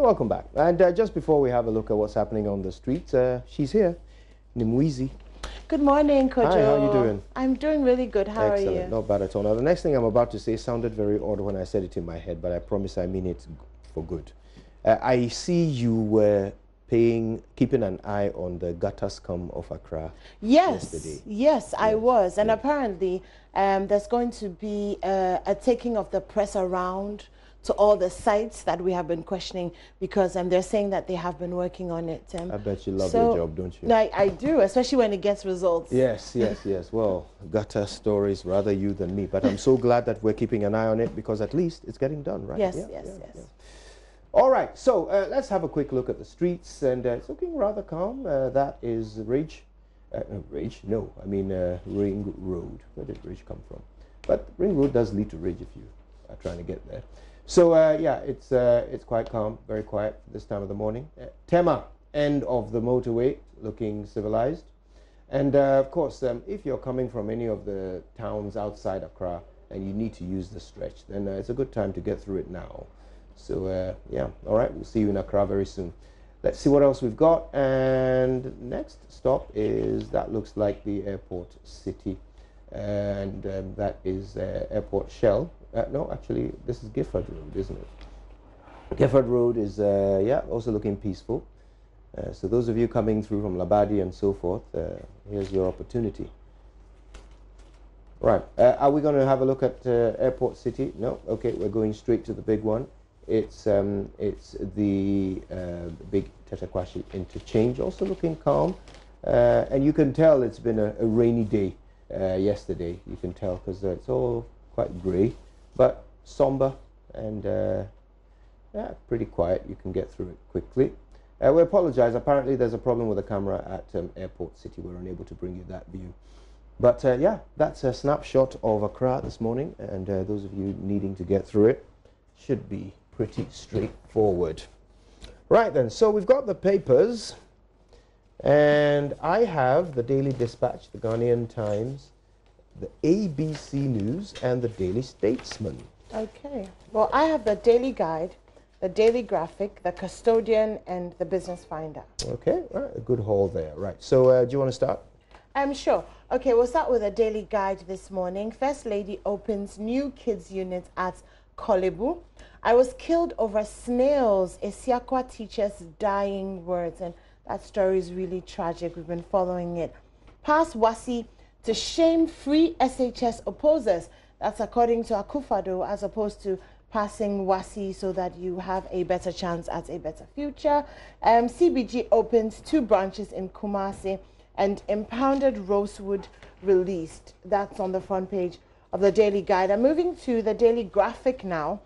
Welcome back. And just before we have a look at what's happening on the streets, she's here, Nimwizi. Good morning, Kojo. Hi, how are you doing? I'm doing really good. How are you? Excellent, not bad at all. Now, the next thing I'm about to say sounded very odd when I said it in my head, but I promise I mean it for good. I see you were keeping an eye on the gutter scum of Accra yesterday. Yes, I was. And apparently, there's going to be a taking of the press around to all the sites that we have been questioning, because they're saying that they have been working on it. I bet you love your job, don't you? I do, especially when it gets results. Yes. Well, gutter stories, rather you than me. But I'm so glad that we're keeping an eye on it, because at least it's getting done, right? Yes. All right, so let's have a quick look at the streets, and it's looking rather calm. That is Ring Road. Where did Ridge come from? But Ring Road does lead to Ridge if you are trying to get there. So yeah, it's quite calm, very quiet this time of the morning. Tema, end of the motorway, looking civilized. And of course, if you're coming from any of the towns outside Accra and you need to use the stretch, then it's a good time to get through it now. So yeah, all right, we'll see you in Accra very soon. Let's see what else we've got. And next stop is, that looks like the airport city. And that is Airport Shell. No, actually, this is Gifford Road, isn't it? Gifford Road is, yeah, also looking peaceful. So those of you coming through from Labadi and so forth, here's your opportunity. Right, are we going to have a look at Airport City? No? Okay, we're going straight to the big one. It's the big Tetakwashi interchange, also looking calm. And you can tell it's been a rainy day yesterday. You can tell because it's all quite grey, but somber and yeah, pretty quiet. You can get through it quickly. We apologize. Apparently there's a problem with the camera at Airport City. We're unable to bring you that view. But yeah, that's a snapshot of Accra this morning, and those of you needing to get through it should be pretty straightforward. Right then, so we've got the papers, and I have the Daily Dispatch, the Ghanaian Times, the ABC News, and the Daily Statesman. Okay. Well, I have the Daily Guide, the Daily Graphic, the Custodian, and the Business Finder. Okay, all right, a good haul there. Right, so do you want to start? Sure. Okay, we'll start with the Daily Guide this morning. First Lady opens new kids unit at Kolebu. I was killed over snails, Esiakwa teacher's dying words. And that story is really tragic. We've been following it. Pass Wasi to shame free SHS opposers. That's according to Akufo-Addo, as opposed to passing Wasi so that you have a better chance at a better future. CBG opens 2 branches in Kumasi, and impounded rosewood released. That's on the front page of the Daily Guide. I'm moving to the Daily Graphic now.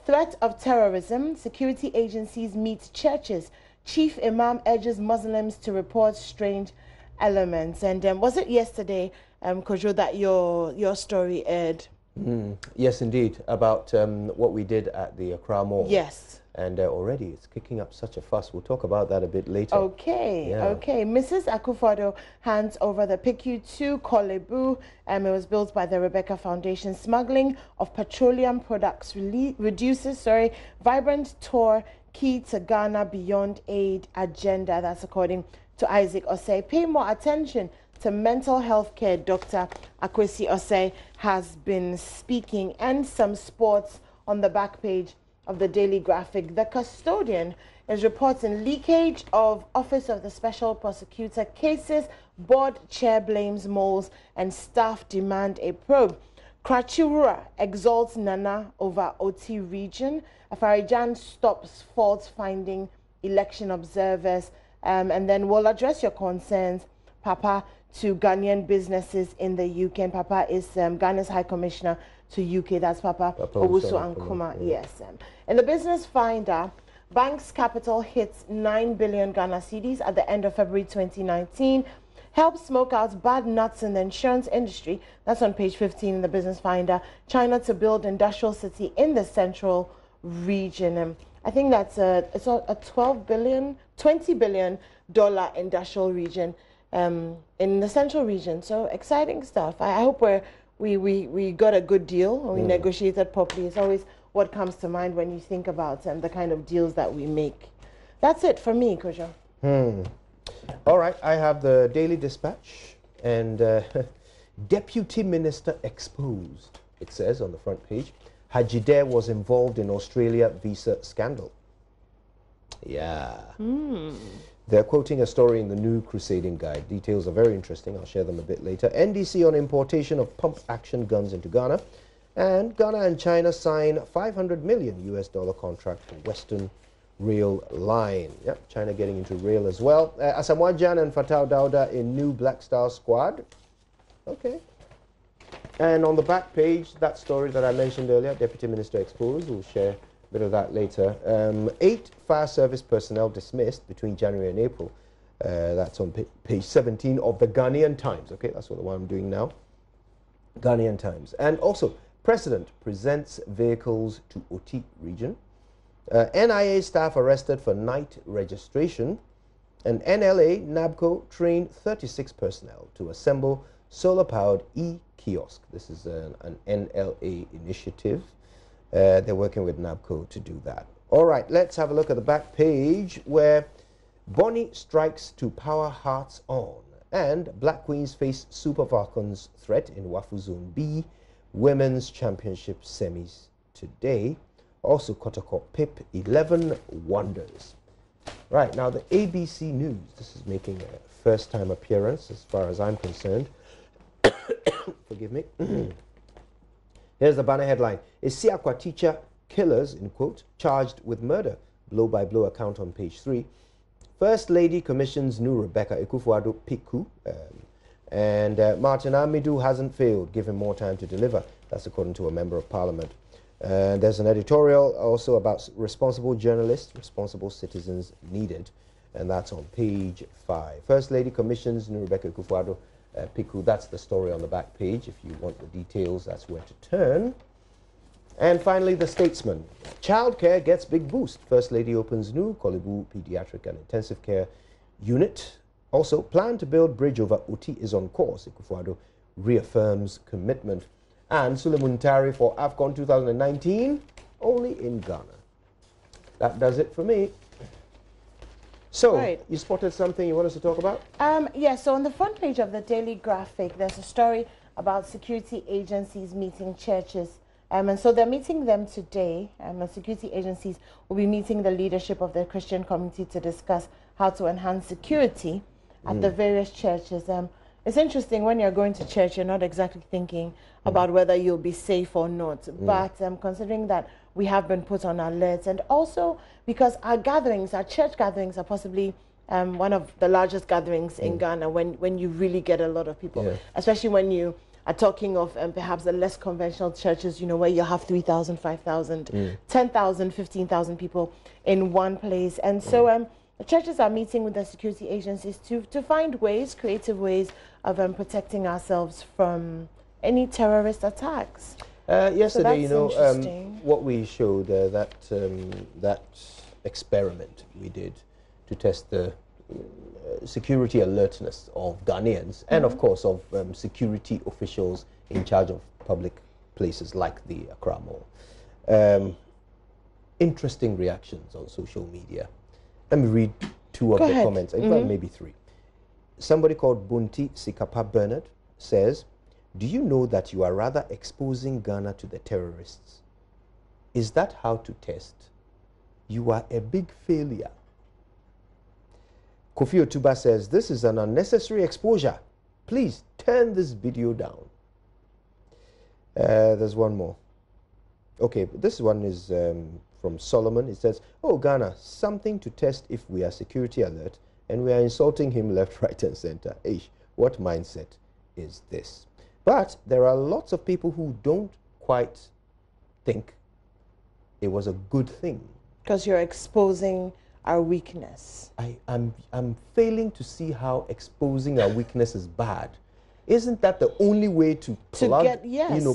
Threat of terrorism. Security agencies meet churches. Chief Imam urges Muslims to report strange elements. And was it yesterday, Kojo, that your story aired? Yes, indeed, about what we did at the Accra Mall. Yes. And already it's kicking up such a fuss. We'll talk about that a bit later. Okay, yeah. Okay. Mrs. Akufo-Addo hands over the PICU to Kolebu. It was built by the Rebecca Foundation. Smuggling of petroleum products reduces, vibrant tour key to Ghana Beyond Aid agenda. That's according to Isaac Osei. Pay more attention to mental health care. Dr. Akwesi Osei has been speaking, and some sports on the back page of the Daily Graphic. The Custodian is reporting leakage of Office of the Special Prosecutor cases. Board chair blames moles and staff demand a probe. Krachura exalts Nana over OT region. Afarijan stops fault-finding election observers. And then we'll address your concerns, Papa, to Ghanaian businesses in the UK. And Papa is Ghana's High Commissioner to UK. That's Papa Owusu Ankuma. Yes. In the Business Finder, Bank's capital hits 9 billion Ghana cedis at the end of February 2019. Helps smoke out bad nuts in the insurance industry. That's on page 15 in the Business Finder. China to build industrial city in the central region. I think that's it's a $20 billion industrial region in the central region. So exciting stuff. I hope we got a good deal and we negotiated properly. It's always what comes to mind when you think about the kind of deals that we make. That's it for me, Kojo. All right, I have the Daily Dispatch and Deputy Minister exposed, it says on the front page. Hajideh was involved in Australia visa scandal. Yeah. They're quoting a story in the New Crusading Guide. Details are very interesting. I'll share them a bit later. NDC on importation of pump-action guns into Ghana. And Ghana and China sign $500 million contract for Western Rail Line. Yep, China getting into rail as well. Asamoah Gyan and Fatau Dauda in new Black Star squad. Okay. And on the back page, that story that I mentioned earlier, Deputy Minister exposed. We'll share a bit of that later. 8 fire service personnel dismissed between January and April. That's on page 17 of the Ghanaian Times. Okay, that's what the one I'm doing now. Ghanaian Times. And also, President presents vehicles to Oti region. NIA staff arrested for night registration. And NLA, NABCO, trained 36 personnel to assemble solar-powered e-kiosk. This is an NLA initiative. They're working with NABCO to do that. All right, let's have a look at the back page where Bonnie strikes to power Hearts On. And Black Queens face Super Falcons threat in Wafu Zone B. Women's Championship semis today. Also, Kotoko Pip 11 wonders. Right, now the ABC News. This is making a first-time appearance as far as I'm concerned. Forgive me. Here's the banner headline. Isiakwa teacher killers, in quote, charged with murder. Blow-by-blow account on page 3. First Lady commissions new Rebecca Akufo-Addo Piku. And Martin Amidu hasn't failed. Give him more time to deliver. That's according to a member of parliament. And there's an editorial also about responsible journalists, responsible citizens needed. And that's on page 5. First Lady commissions new Rebecca Akufo-Addo Piku. That's the story on the back page. If you want the details, that's where to turn. And finally, The Statesman. Childcare gets big boost. First Lady opens new Kolebu Pediatric and Intensive Care Unit. Also, plan to build bridge over Oti is on course. Akufo-Addo reaffirms commitment. And Sule Muntari for AFCON 2019, only in Ghana. That does it for me. So, right. You spotted something you want us to talk about? Yes, so on the front page of the Daily Graphic, there's a story about security agencies meeting churches. And so they're meeting them today. And security agencies will be meeting the leadership of the Christian community to discuss how to enhance security at the various churches. It's interesting when you're going to church, you're not exactly thinking about whether you'll be safe or not. But considering that we have been put on alert, and also because our gatherings, our church gatherings are possibly one of the largest gatherings in Ghana when you really get a lot of people, especially when you are talking of perhaps the less conventional churches, you know, where you have 3,000, 5,000, 10,000, 15,000 people in one place. And so the churches are meeting with the security agencies to find ways, creative ways of protecting ourselves from any terrorist attacks. Yesterday, so what we showed, that experiment we did to test the security alertness of Ghanaians and, of course, of security officials in charge of public places like the Accra Mall. Interesting reactions on social media. Let me read 2 of the comments, in fact, maybe 3. Somebody called Bunti Sikapa Bernard says, do you know that you are rather exposing Ghana to the terrorists? Is that how to test? You are a big failure. Kofi Otuba says, this is an unnecessary exposure. Please turn this video down. There's one more. Okay, this one is from Solomon. It says, oh, Ghana, something to test if we are security alert and we are insulting him left, right, and center. Eish, what mindset is this? But there are lots of people who don't quite think it was a good thing. Because you're exposing our weakness. I'm failing to see how exposing our weakness is bad. Isn't that the only way to plug,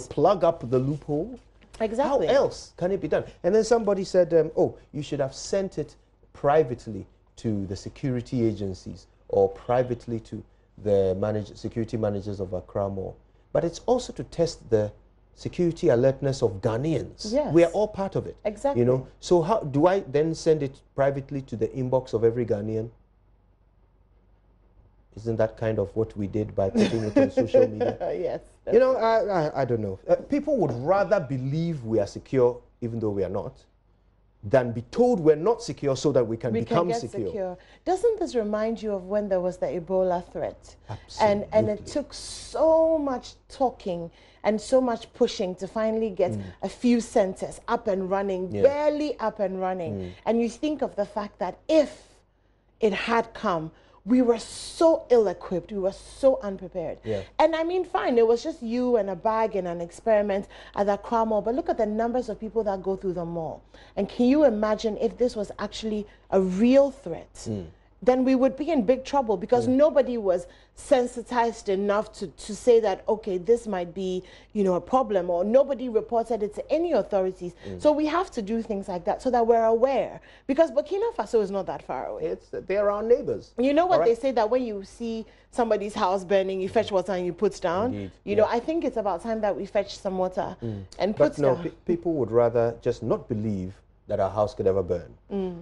plug up the loophole? Exactly. How else can it be done? And then somebody said, oh, you should have sent it privately to the security agencies or privately to the security managers of Accra Mall. But it's also to test the security alertness of Ghanaians. Yes. We are all part of it. Exactly. You know, so how do I then send it privately to the inbox of every Ghanaian? Isn't that kind of what we did by putting it on social media? Yes. You know, I don't know. People would rather believe we are secure, even though we are not, than be told we're not secure so that we can become secure. Doesn't this remind you of when there was the Ebola threat? Absolutely. And it took so much talking and so much pushing to finally get a few centers up and running, barely up and running. And you think of the fact that if it had come, we were so ill-equipped, we were so unprepared. Yeah. And I mean, fine, it was just you and a bag and an experiment at the Accra Mall, but look at the numbers of people that go through the mall. And can you imagine if this was actually a real threat? Then we would be in big trouble because nobody was sensitized enough to say that, okay, this might be, you know, a problem, or nobody reported it to any authorities. So we have to do things like that so that we're aware, because Burkina Faso is not that far away. They're our neighbors. You know what they say, that when you see somebody's house burning, you fetch water and you put down. Indeed. You know, I think it's about time that we fetch some water and put But no, down. people would rather just not believe that our house could ever burn.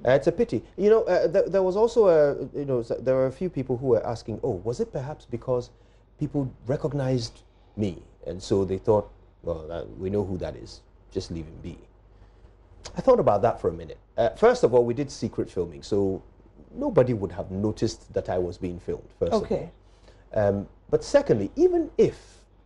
It's a pity. You know, there was also there were a few people who were asking, oh, was it perhaps because people recognized me, and so they thought, well, we know who that is, just leave him be. I thought about that for a minute. First of all, we did secret filming, so nobody would have noticed that I was being filmed, first of all. But secondly, even if,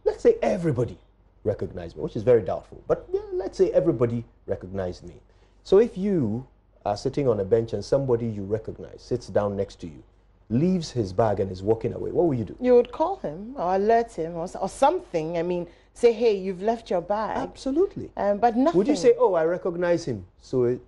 let's say everybody recognized me, which is very doubtful, but yeah, let's say everybody recognized me. So if you are sitting on a bench and somebody you recognize sits down next to you, leaves his bag and is walking away, what will you do? You would call him or alert him or something. I mean, say, hey, you've left your bag. Absolutely. But nothing. Would you say, oh, I recognize him, so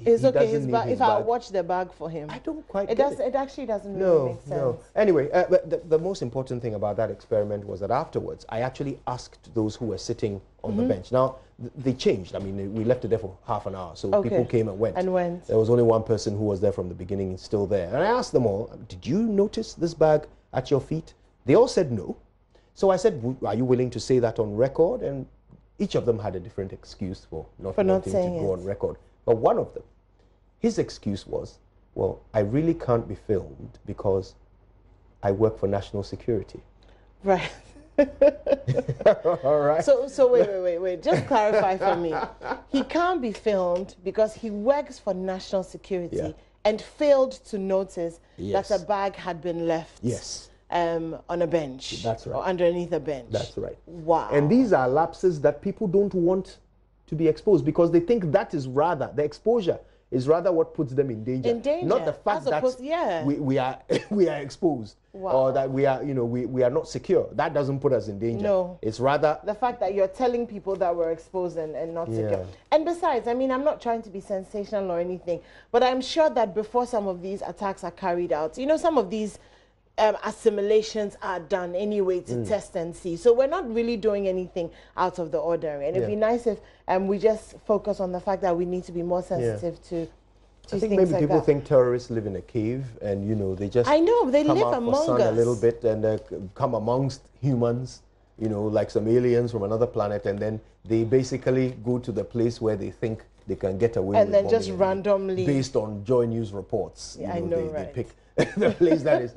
it's okay, his bag, if I watch the bag for him? I don't quite get it. It actually doesn't really make sense. No. Anyway, but the most important thing about that experiment was that afterwards, I actually asked those who were sitting on the bench. Now, they changed. I mean, we left it there for half an hour, so people came and went. There was only one person who was there from the beginning, still there. And I asked them all, did you notice this bag at your feet? They all said no. So I said, are you willing to say that on record? And each of them had a different excuse for not wanting to go on record. But one of them, his excuse was, well, I really can't be filmed because I work for national security. Right. All right. So wait. Just clarify for me. He can't be filmed because he works for national security and failed to notice that a bag had been left on a bench. That's right. Or underneath a bench. That's right. Wow. And these are lapses that people don't want to be exposed because they think that is rather, the exposure is rather what puts them in danger. Not the fact that we are exposed or that we are, we are not secure. That doesn't put us in danger. No. It's rather the fact that you're telling people that we're exposed and not secure. And besides, I mean, I'm not trying to be sensational or anything, but I'm sure that before some of these attacks are carried out, some of these assimilations are done anyway to test and see. So we're not really doing anything out of the ordinary. And it'd be nice if we just focus on the fact that we need to be more sensitive to I think maybe people think terrorists live in a cave and, they just they live among us a little bit and come amongst humans, like some aliens from another planet, and then they basically go to the place where they think they can get away with and then just randomly, based on JoyNews reports. They pick the place that is,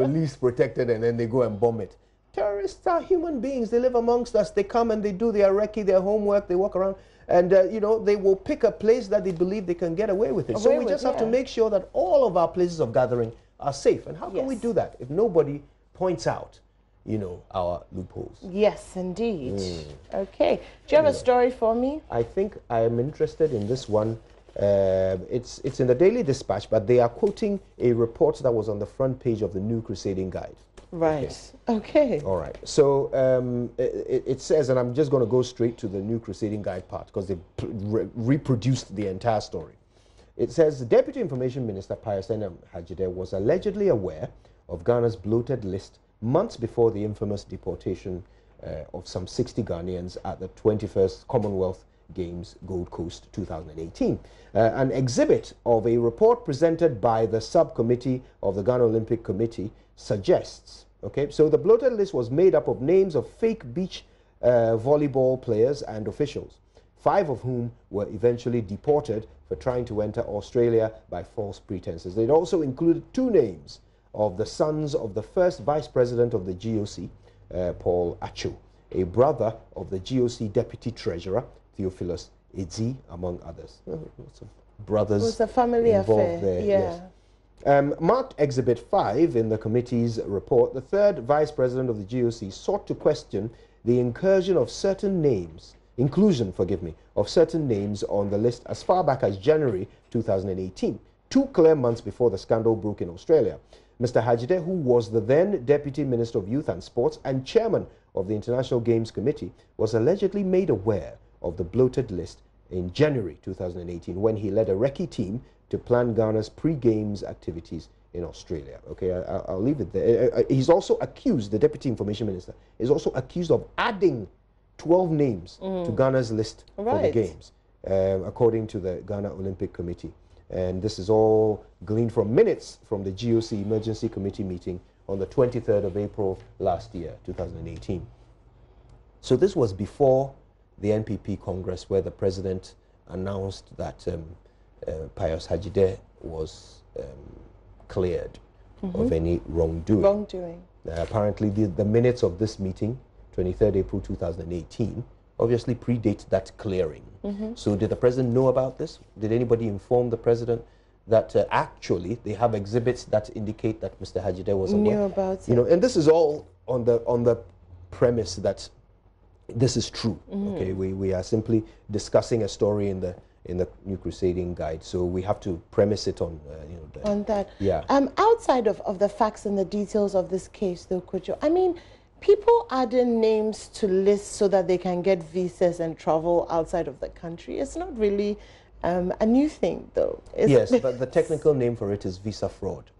least protected, and then they go and bomb it. Terrorists are human beings. They live amongst us. They come and they do their recce, their homework. They walk around, and they will pick a place that they believe they can get away with it. So we just have to make sure that all of our places of gathering are safe. And how can we do that if nobody points out, our loopholes? Yes, indeed. Okay. Do you have a story for me? I think I am interested in this one. It's in the Daily Dispatch, but they are quoting a report that was on the front page of the New Crusading Guide. Right. Okay. All right. So it says, and I'm just going to go straight to the New Crusading Guide part because they reproduced the entire story. It says, Deputy Information Minister Pius Hajide was allegedly aware of Ghana's bloated list months before the infamous deportation of some 60 Ghanaians at the 21st Commonwealth Games Gold Coast 2018. An exhibit of a report presented by the subcommittee of the Ghana Olympic Committee suggests, so the bloated list was made up of names of fake beach volleyball players and officials, 5 of whom were eventually deported for trying to enter Australia by false pretenses. It also included 2 names of the sons of the first vice president of the GOC, Paul Acho, a brother of the GOC deputy treasurer, Theophilus Edzi, among others. Lots of brothers. It was a family affair. There, yeah. Yes. Marked Exhibit 5 in the committee's report, the third vice president of the GOC sought to question the inclusion, of certain names on the list as far back as January 2018, 2 clear months before the scandal broke in Australia. Mr. Hajide, who was the then Deputy Minister of Youth and Sports and Chairman of the International Games Committee, was allegedly made aware of the bloated list in January 2018 when he led a recce team to plan Ghana's pre-games activities in Australia. Okay, I'll leave it there. He's also accused, the Deputy Information Minister, is also accused of adding 12 names to Ghana's list for the Games, according to the Ghana Olympic Committee. And this is all gleaned from minutes from the GOC Emergency Committee meeting on the 23rd of April last year, 2018. So this was before the NPP Congress, where the president announced that Pius Hajide was cleared of any wrongdoing. Apparently, the minutes of this meeting, 23rd April 2018, obviously predate that clearing. So did the president know about this? Did anybody inform the president that actually they have exhibits that indicate that Mr. Hajide was aware? Knew about it. You know, and this is all on the premise that this is true. Okay, we are simply discussing a story in the New Crusading Guide, so we have to premise it on on that. Yeah. Outside of the facts and the details of this case, though, Kojo, I mean, people adding names to lists so that they can get visas and travel outside of the country. It's not really a new thing, though. Yes, but the technical name for it is visa fraud.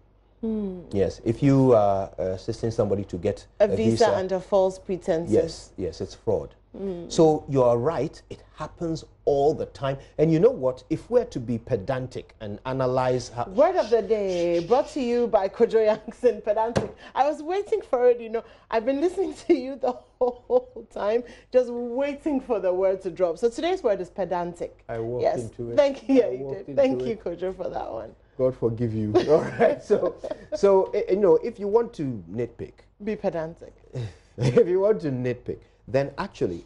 Yes, if you are assisting somebody to get a visa under false pretenses. Yes, it's fraud. So you are right, it happens all the time. And you know what, if we're to be pedantic and analyze how... Word of the day, brought to you by Kojo Yankson, pedantic. I was waiting for it, you know. I've been listening to you the whole time, just waiting for the word to drop. So today's word is pedantic. I walked into it. Thank you, you did. Thank you, Kojo, for that one. God forgive you. All right, so you know, if you want to nitpick... Be pedantic. If you want to nitpick, then actually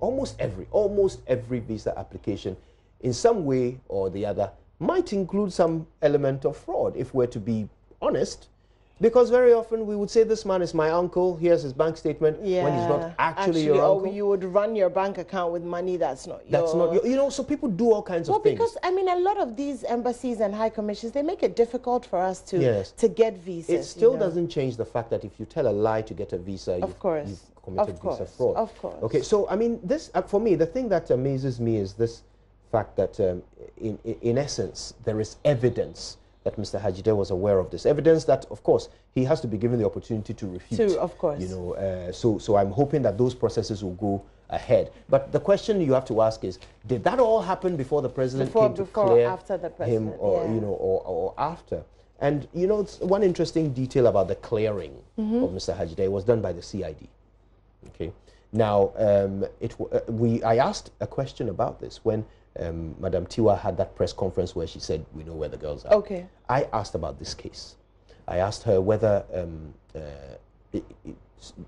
almost every visa application in some way or the other might include some element of fraud, if we're to be honest. Because very often we would say, this man is my uncle, here's his bank statement, when he's not actually your uncle. Or you would run your bank account with money that's not yours. That's not your, you know, so people do all kinds of things. Well, because, I mean, a lot of these embassies and high commissions, they make it difficult for us to get visas. It still doesn't change the fact that if you tell a lie to get a visa, you've committed visa fraud. Of course. Okay, so, I mean, this, for me, the thing that amazes me is this fact that, in essence, there is evidence that Mr. Hajide was aware of this. Evidence that, of course, he has to be given the opportunity to refute. Of course. You know, so I'm hoping that those processes will go ahead. But the question you have to ask is, did that all happen before the president came to clear after the president, him, or you know, or after? And you know, it's one interesting detail about the clearing of Mr. Hajide was done by the CID. Okay. Now, I asked a question about this when Madam Tiwa had that press conference where she said, we know where the girls are. Okay. I asked about this case. I asked her whether,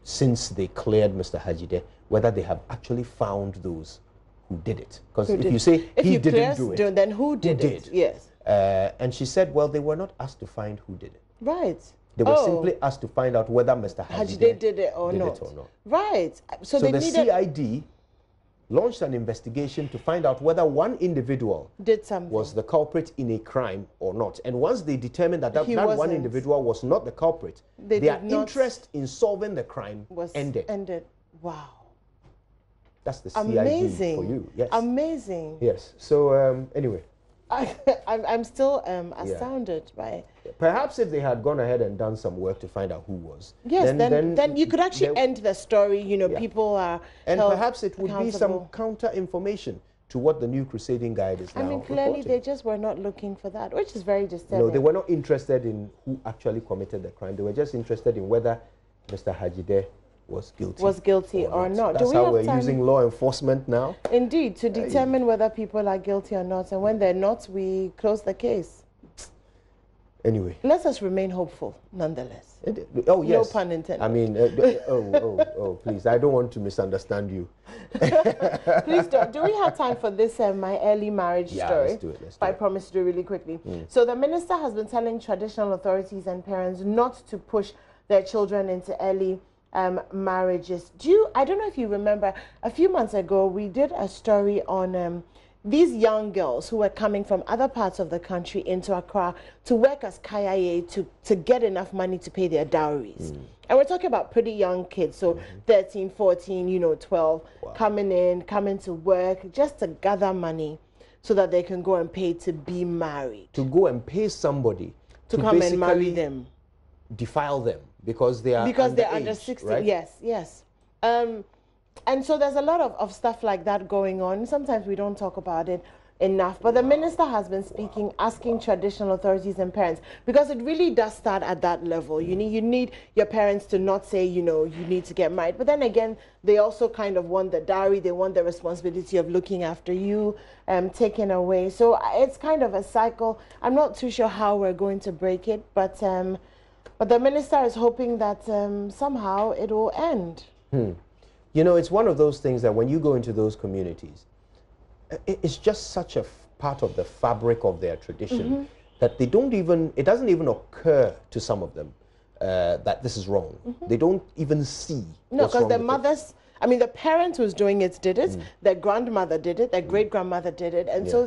since they cleared Mr. Hajide, whether they have actually found those who did it. Because if you say he didn't do it, then who did it? Yes. And she said, well, they were not asked to find who did it. Right. They were simply asked to find out whether Mr. Hajide did it or not. Right. So the CID launched an investigation to find out whether one individual was the culprit in a crime or not. And once they determined that that one individual was not the culprit, their interest in solving the crime ended. Wow. That's the CID for you. Yes. Amazing. Yes. So anyway. I'm still astounded by... Perhaps if they had gone ahead and done some work to find out who was... Yes, then you could actually end the story, you know, people are... And perhaps it would be some counter-information to what the New Crusading Guide is now I mean, clearly they just were not looking for that, which is very disturbing. No, they were not interested in who actually committed the crime. They were just interested in whether Mr. Hajide was guilty. Or not. That's how we're using law enforcement now. Indeed, to determine whether people are guilty or not, and when they're not, we close the case. Anyway, let us remain hopeful, nonetheless. Oh yes. No pun intended. I mean, please, I don't want to misunderstand you. Please don't. Do we have time for this, my early marriage story? Let's do it. I promise to do it really quickly. So the minister has been telling traditional authorities and parents not to push their children into early marriages. I don't know if you remember, a few months ago, we did a story on these young girls who were coming from other parts of the country into Accra to work as kaya to get enough money to pay their dowries. And we're talking about pretty young kids, so 13, 14, 12, coming to work just to gather money so that they can go and pay to be married. To go and pay somebody to come and marry them. Defile them because they're under 16, right? Yes. And so there's a lot of stuff like that going on. Sometimes we don't talk about it enough. But the minister has been speaking, asking traditional authorities and parents, because it really does start at that level. You need your parents to not say, you need to get married. But then again, they also kind of want the dowry. They want the responsibility of looking after you taken away. So it's kind of a cycle. I'm not too sure how we're going to break it. But the minister is hoping that somehow it will end. It's one of those things that when you go into those communities, it's just such a part of the fabric of their tradition that it doesn't even occur to some of them that this is wrong. They don't even see. No, because the mothers, the parent who's doing it did it, their grandmother did it, their great-grandmother did it, and so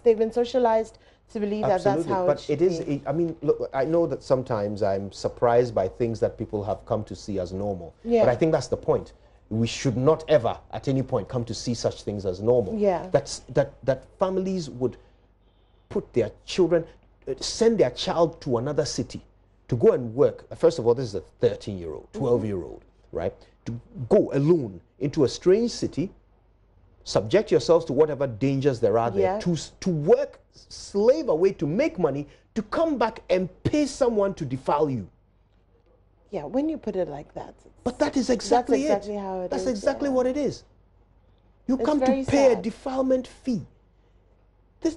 they've been socialized to believe that that's how it should be. Look, I know that sometimes I'm surprised by things that people have come to see as normal, but I think that's the point. We should not ever, at any point, come to see such things as normal. Yeah. That families would put their children, send their child to another city to go and work. First of all, this is a 13-year-old, 12-year-old, right? To go alone into a strange city, subject yourselves to whatever dangers there are there, to work, slave away, to make money, to come back and pay someone to defile you. Yeah, when you put it like that. But that is exactly it. That's exactly how it is. That's exactly what it is. You come to pay a defilement fee. We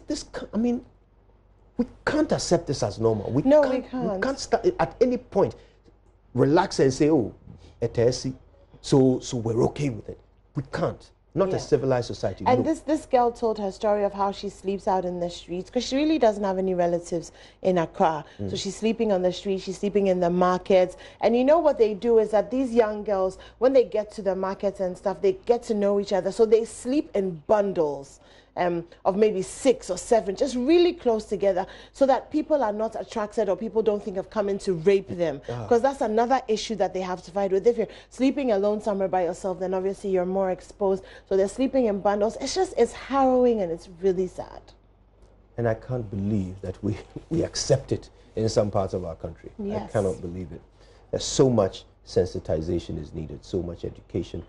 can't accept this as normal. We can't. We can't start at any point relax and say, oh, etesi, so we're okay with it. We can't. Not a civilized society. And this girl told her story of how she sleeps out in the streets because she really doesn't have any relatives in Accra. So she's sleeping on the street, she's sleeping in the markets. And you know what they do is that these young girls, when they get to the markets and stuff, they get to know each other. So they sleep in bundles of maybe 6 or 7, just really close together, so that people are not attracted or people don't think of coming to rape them. Because that's another issue that they have to fight with. If you're sleeping alone somewhere by yourself, then obviously you're more exposed. So they're sleeping in bundles. It's harrowing and it's really sad. And I can't believe that we accept it in some parts of our country. Yes. I cannot believe it. There's so much sensitization is needed, so much education.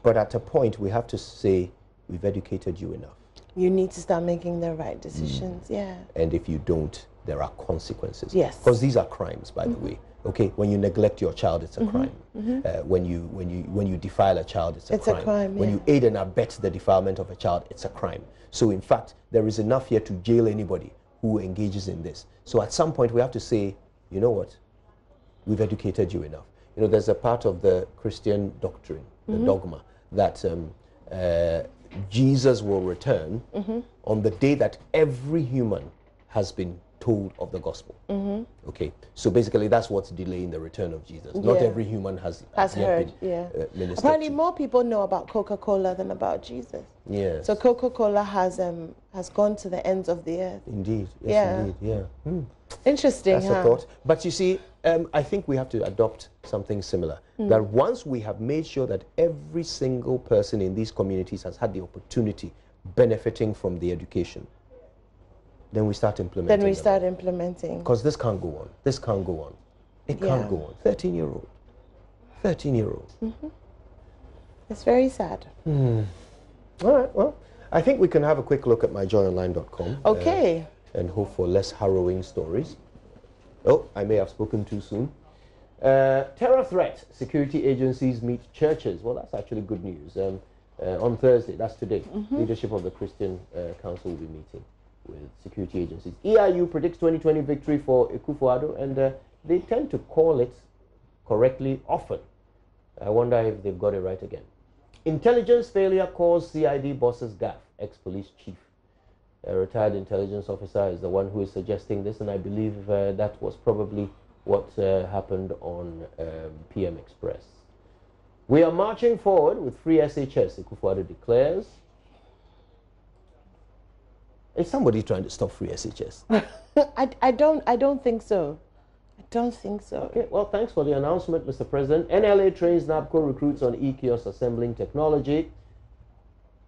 But at a point, we have to say, we've educated you enough. You need to start making the right decisions, And if you don't, there are consequences. Yes. Because these are crimes, by the way. Okay, when you neglect your child, it's a crime. When you defile a child, it's a crime. It's a crime, When you aid and abet the defilement of a child, it's a crime. So in fact, there is enough here to jail anybody who engages in this. So at some point, we have to say, you know what? We've educated you enough. There's a part of the Christian doctrine, the dogma, that Jesus will return on the day that every human has been told of the gospel. Okay, so basically that's what's delaying the return of Jesus. Not every human has heard. Been ministered Apparently, to. more people know about Coca-Cola than about Jesus. Yes. So Coca-Cola has gone to the ends of the earth. Indeed. Yes, indeed. Yeah. Interesting. That's a thought. But you see, I think we have to adopt something similar. That once we have made sure that every single person in these communities has had the opportunity benefiting from the education, then we start implementing. Because this can't go on. This can't go on. It can't go on. 13-year-old. 13-year-old. It's very sad. All right, well, I think we can have a quick look at myjoyonline.com. Okay. And hope for less harrowing stories. Oh, I may have spoken too soon. Terror threat. Security agencies meet churches. Well, that's actually good news. On Thursday, that's today, leadership of the Christian Council will be meeting with security agencies. EIU predicts 2020 victory for Akufo-Addo, and they tend to call it correctly often. I wonder if they've got it right again. Intelligence failure caused CID bosses gaffe. Ex-police chief, a retired intelligence officer, is the one who is suggesting this, and I believe that was probably what happened on PM Express. We are marching forward with free SHS, Akufo-Addo declares. Is somebody trying to stop free SHS? I don't think so. I don't think so. Okay, well, thanks for the announcement, Mr. President. NLA trains NABCO recruits on e-kiosk assembling technology.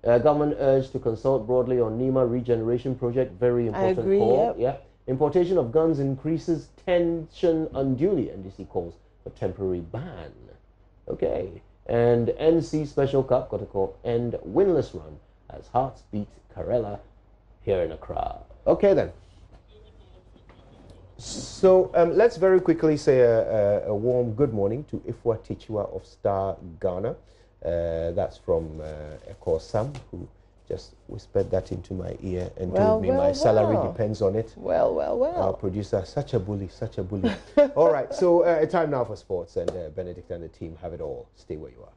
Government urged to consult broadly on NEMA regeneration project. Very important I agree, call. yep. Yeah. Importation of guns increases tension unduly. NDC calls for temporary ban. Okay. And NC Special Cup got a call. And winless run as Hearts beat Karela here in Accra. Okay then. So let's very quickly say a warm good morning to Ifwa Tichua of Star Ghana. That's from Eko Sam, who just whispered that into my ear and told me my salary depends on it. Well. Our producer, such a bully, such a bully. All right, so time now for sports, and Benedict and the team have it all. Stay where you are.